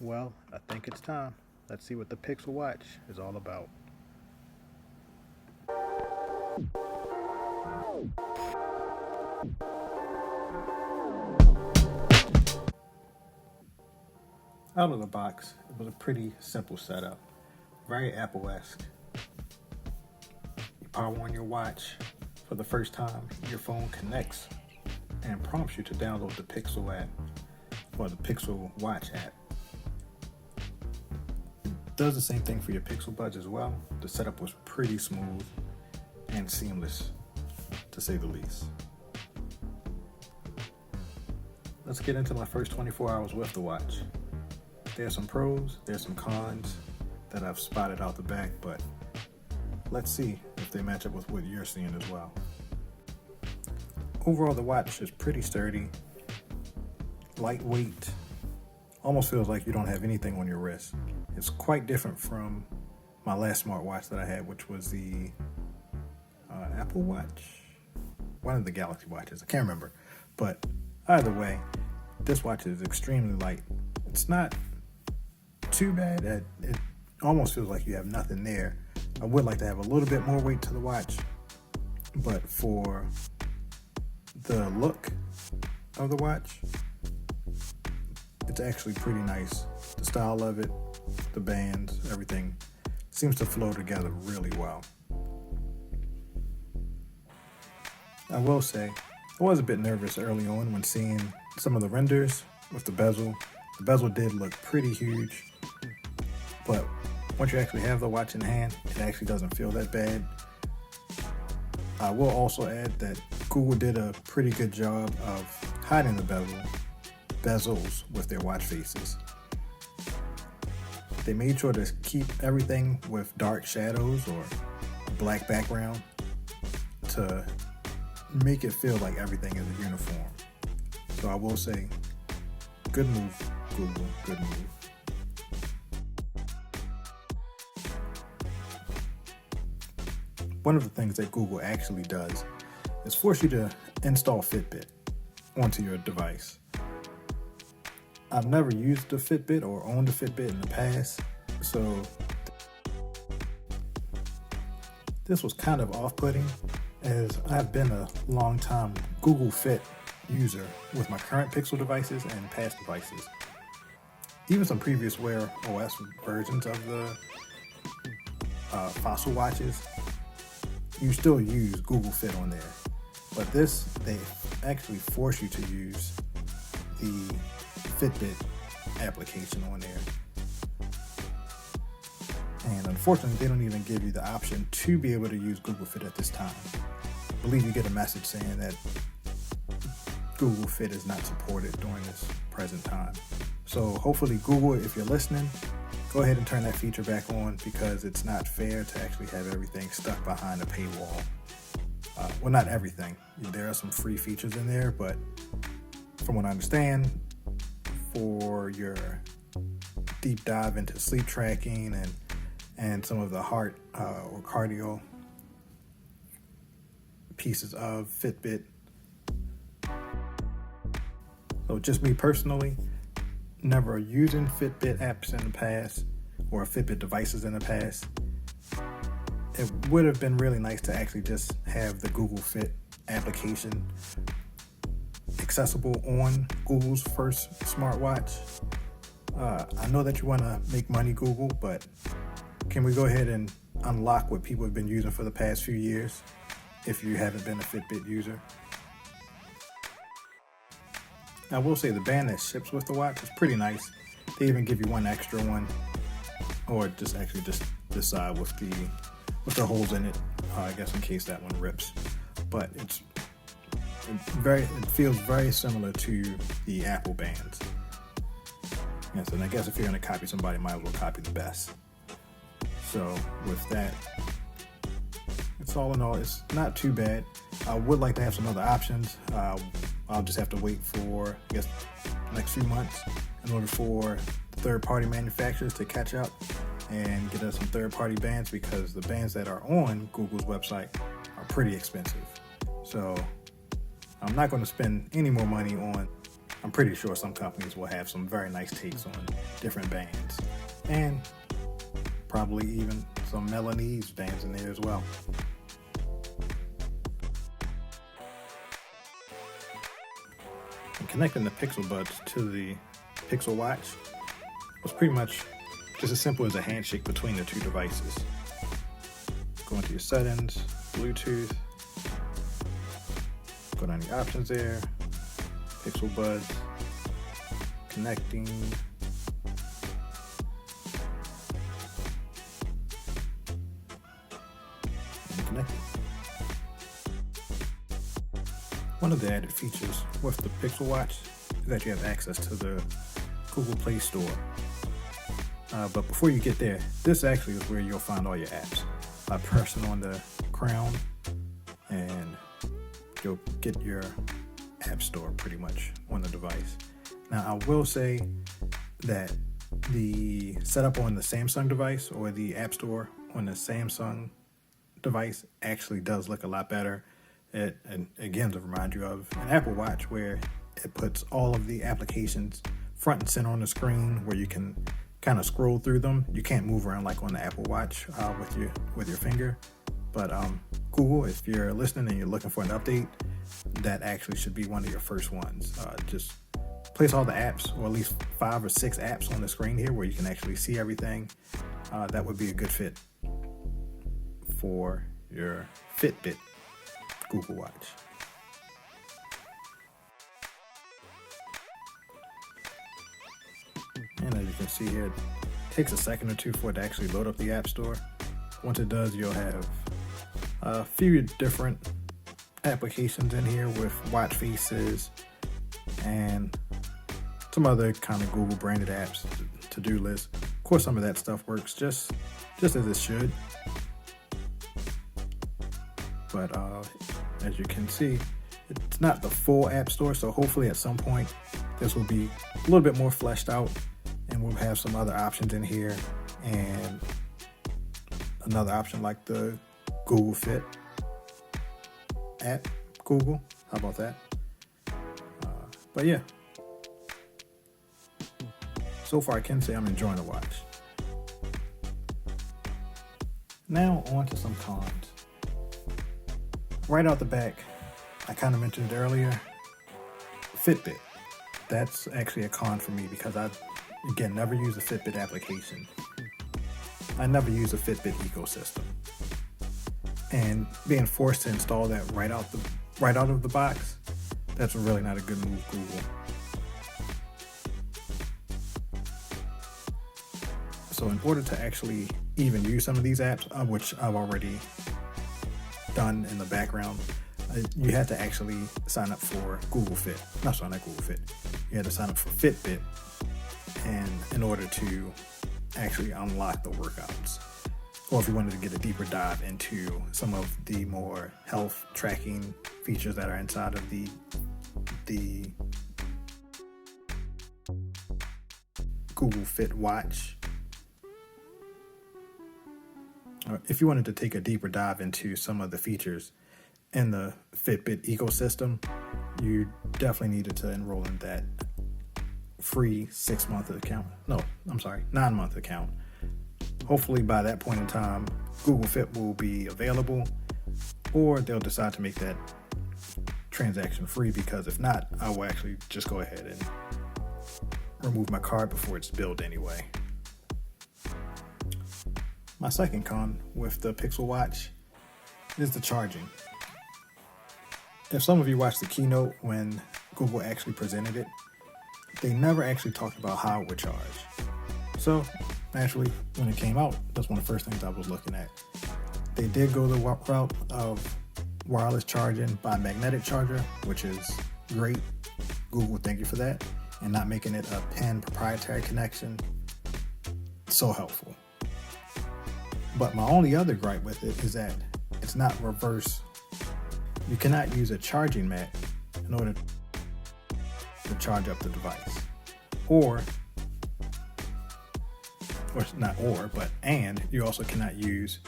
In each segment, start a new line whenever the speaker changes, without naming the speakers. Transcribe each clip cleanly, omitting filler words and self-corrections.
Well, I think it's time. Let's see what the Pixel Watch is all about. Out of the box, it was a pretty simple setup, very Apple-esque. You power on your watch. For the first time, your phone connects and prompts you to download the Pixel app or the Pixel Watch app. It does the same thing for your Pixel Buds as well. The setup was pretty smooth and seamless, to say the least. Let's get into my first 24 hours with the watch. There's some pros, there's some cons that I've spotted out the back, but let's see if they match up with what you're seeing as well. Overall, the watch is pretty sturdy, lightweight, almost feels like you don't have anything on your wrist. It's quite different from my last smartwatch that I had, which was the Apple Watch, one of the Galaxy watches, I can't remember. But either way, this watch is extremely light. It's not too bad. It almost feels like you have nothing there. I would like to have a little bit more weight to the watch, but for the look of the watch, it's actually pretty nice. The style of it, the bands, everything seems to flow together really well. I will say, I was a bit nervous early on when seeing some of the renders with the bezel. The bezel did look pretty huge, but once you actually have the watch in hand, it actually doesn't feel that bad. I will also add that Google did a pretty good job of hiding the bezels with their watch faces. They made sure to keep everything with dark shadows or black background to make it feel like everything is uniform. So I will say, good move, Google, good move. One of the things that Google actually does is force you to install Fitbit onto your device. I've never used a Fitbit or owned a Fitbit in the past, so this was kind of off-putting, as I've been a long-time Google Fit user with my current Pixel devices and past devices. Even some previous Wear OS versions of the Fossil watches, you still use Google Fit on there. But this, they actually force you to use the Fitbit application on there. And unfortunately, they don't even give you the option to be able to use Google Fit at this time. I believe you get a message saying that Google Fit is not supported during this present time. So hopefully Google, if you're listening, go ahead and turn that feature back on, because it's not fair to actually have everything stuck behind a paywall. Well, not everything. There are some free features in there, but from what I understand, for your deep dive into sleep tracking and some of the heart or cardio pieces of Fitbit. So just me personally, never using Fitbit apps in the past or Fitbit devices in the past, it would have been really nice to actually just have the Google Fit application accessible on Google's first smartwatch. I know that you want to make money, Google, but can we go ahead and unlock what people have been using for the past few years if you haven't been a Fitbit user? I will say the band that ships with the watch is pretty nice. They even give you one extra one, or just this side with the holes in it, I guess in case that one rips. But it feels very similar to the Apple bands. Yes, and I guess if you're gonna copy somebody, might as well copy the best. So with that, it's all in all, it's not too bad. I would like to have some other options. I'll just have to wait for, I guess, the next few months in order for third-party manufacturers to catch up and get us some third-party bands, because the bands that are on Google's website are pretty expensive. So I'm not going to spend any more money on I'm pretty sure some companies will have some very nice takes on different bands, and probably even some Milanese bands in there as well. And connecting the Pixel Buds to the Pixel Watch was pretty much just as simple as a handshake between the two devices. Go into your settings, Bluetooth, go down the options there, Pixel Buds, connecting, and connected. One of the added features with the Pixel Watch is that you have access to the Google Play Store. But before you get there, this actually is where you'll find all your apps. By pressing on the crown, and you'll get your app store pretty much on the device. Now, I will say that the setup on the Samsung device or the app store on the Samsung device actually does look a lot better. And again, to remind you of an Apple Watch, where it puts all of the applications front and center on the screen, where you can kind of scroll through them. You can't move around like on the Apple Watch with your finger. But Google, if you're listening and you're looking for an update, that actually should be one of your first ones. Just place all the apps, or at least 5 or 6 apps on the screen here where you can actually see everything. That would be a good fit for your Fitbit Google Watch. And as you can see here, it takes a second or two for it to actually load up the App Store. Once it does, you'll have a few different applications in here with watch faces and some other kind of Google branded apps, to-do list. Of course, some of that stuff works just as it should. But as you can see, it's not the full App Store, so hopefully at some point this will be a little bit more fleshed out, and we'll have some other options in here, and another option like the Google Fit at Google. How about that? But yeah, so far I can say I'm enjoying the watch. Now on to some cons. Right out the back, I kind of mentioned it earlier, Fitbit. That's actually a con for me because I, again, never use a Fitbit application. I never use a Fitbit ecosystem. And being forced to install that right out of the box, that's really not a good move, Google. So in order to actually even use some of these apps, which I've already done in the background, you had to actually sign up for Google Fit. Not Google Fit. You had to sign up for Fitbit, and in order to actually unlock the workouts, or if you wanted to get a deeper dive into some of the more health tracking features that are inside of the Google Fit watch. If you wanted to take a deeper dive into some of the features in the Fitbit ecosystem, you definitely needed to enroll in that free 6-month account. No, I'm sorry, 9-month account. Hopefully by that point in time, Google Fit will be available, or they'll decide to make that transaction free, because if not, I will actually just go ahead and remove my card before it's billed anyway. My second con with the Pixel Watch is the charging. If some of you watched the keynote when Google actually presented it, they never actually talked about how it would charge. So naturally, when it came out, that's one of the first things I was looking at. They did go the route of wireless charging by magnetic charger, which is great. Google, thank you for that. And not making it a pen proprietary connection. So helpful. But my only other gripe with it is that it's not reverse. You cannot use a charging mat in order to charge up the device. And you also cannot use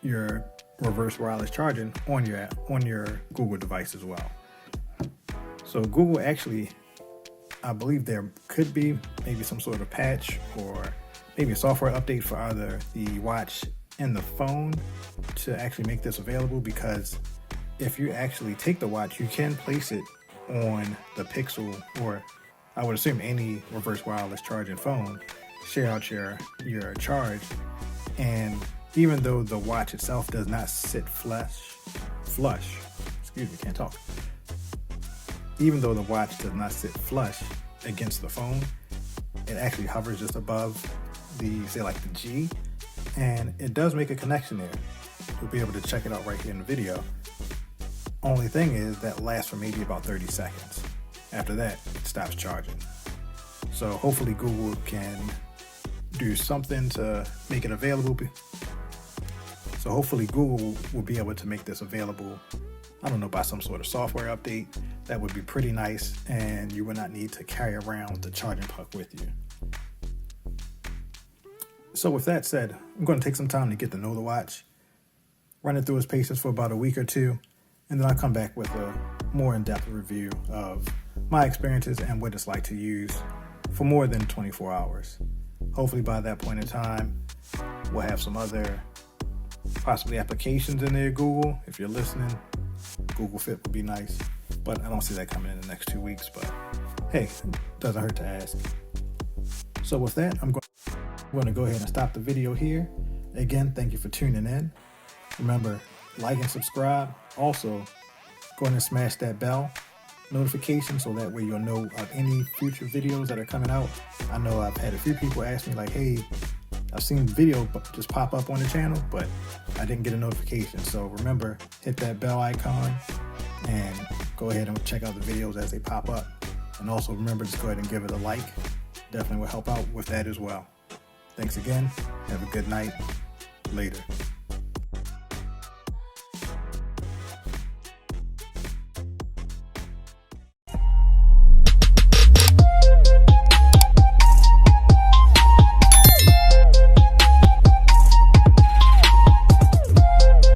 your reverse wireless charging on your Google device as well. So Google actually I believe there could be maybe some sort of patch or maybe a software update for either the watch and the phone to actually make this available, because if you actually take the watch, you can place it on the Pixel, or I would assume any reverse wireless charging phone, share out your charge. And even though the watch itself does not sit flush, excuse me, can't talk. Even though the watch does not sit flush against the phone, it actually hovers just above the, say like the G, and it does make a connection there. You'll be able to check it out right here in the video. Only thing is that lasts for maybe about 30 seconds. After that, it stops charging. So hopefully Google can do something to make it available. So hopefully Google will be able to make this available, I don't know, by some sort of software update. That would be pretty nice, and you would not need to carry around the charging puck with you. So with that said, I'm going to take some time to get to know the watch, run it through its paces for about a week or two, and then I'll come back with a more in-depth review of my experiences and what it's like to use for more than 24 hours. Hopefully by that point in time, we'll have some other possibly applications in there. Google, if you're listening, Google Fit would be nice, but I don't see that coming in the next 2 weeks, but hey, it doesn't hurt to ask. So with that, I'm going to go ahead and stop the video here. Again, thank you for tuning in. Remember, like and subscribe. Also, go ahead and smash that bell notification so that way you'll know of any future videos that are coming out. I know I've had a few people ask me like, hey, I've seen the video just pop up on the channel, but I didn't get a notification. So remember, hit that bell icon and go ahead and check out the videos as they pop up. And also remember, just go ahead and give it a like. Definitely will help out with that as well. Thanks again. Have a good night. Later.